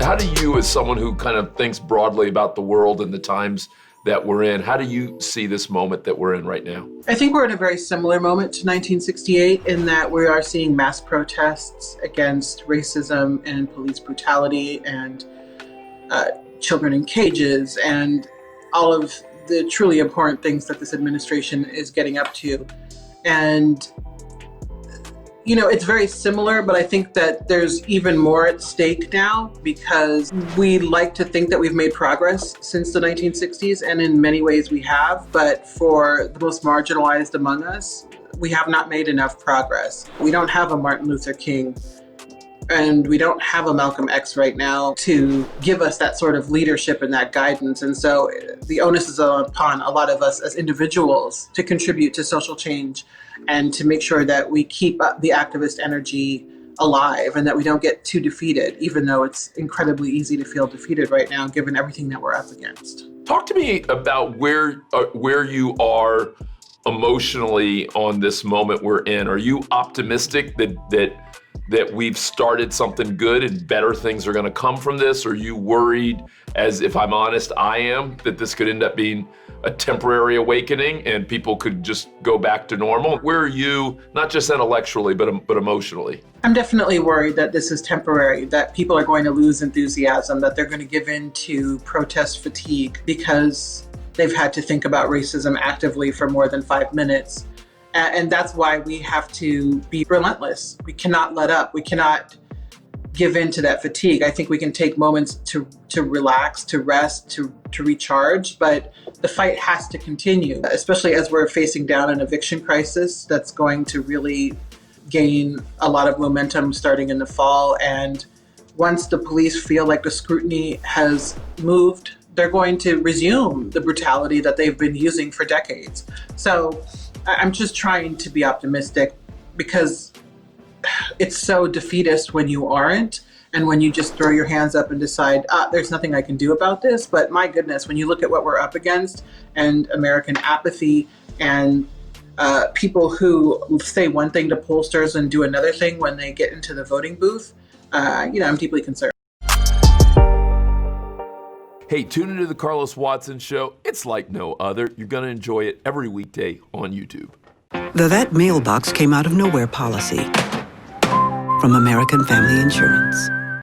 How do you, as someone who kind of thinks broadly about the world and the times that we're in, how do you see this moment that we're in right now? I think we're in a very similar moment to 1968 in that we are seeing mass protests against racism and police brutality and children in cages and all of the truly important things that this administration is getting up to. And you know, it's very similar, but I think that there's even more at stake now because we like to think that we've made progress since the 1960s, and in many ways we have, but for the most marginalized among us, we have not made enough progress. We don't have a Martin Luther King and we don't have a Malcolm X right now to give us that sort of leadership and that guidance. And so the onus is upon a lot of us as individuals to contribute to social change and to make sure that we keep up the activist energy alive and that we don't get too defeated, even though it's incredibly easy to feel defeated right now, given everything that we're up against. Talk to me about where you are emotionally on this moment we're in. Are you optimistic that we've started something good and better things are gonna come from this? Or are you worried, as if I'm honest, I am, that this could end up being a temporary awakening and people could just go back to normal? Where are you, not just intellectually, but emotionally? I'm definitely worried that this is temporary, that people are going to lose enthusiasm, that they're going to give in to protest fatigue because they've had to think about racism actively for more than 5 minutes. And that's why we have to be relentless. We cannot let up. We cannot give in to that fatigue. I think we can take moments to relax, to rest, to recharge, but the fight has to continue, especially as we're facing down an eviction crisis that's going to really gain a lot of momentum starting in the fall. And once the police feel like the scrutiny has moved, they're going to resume the brutality that they've been using for decades. So I'm just trying to be optimistic because it's so defeatist when you aren't, and when you just throw your hands up and decide, there's nothing I can do about this. But my goodness, when you look at what we're up against and American apathy and people who say one thing to pollsters and do another thing when they get into the voting booth, I'm deeply concerned. Hey, tune into the Carlos Watson Show. It's like no other. You're going to enjoy it every weekday on YouTube. The That Mailbox Came Out of Nowhere policy from American Family Insurance.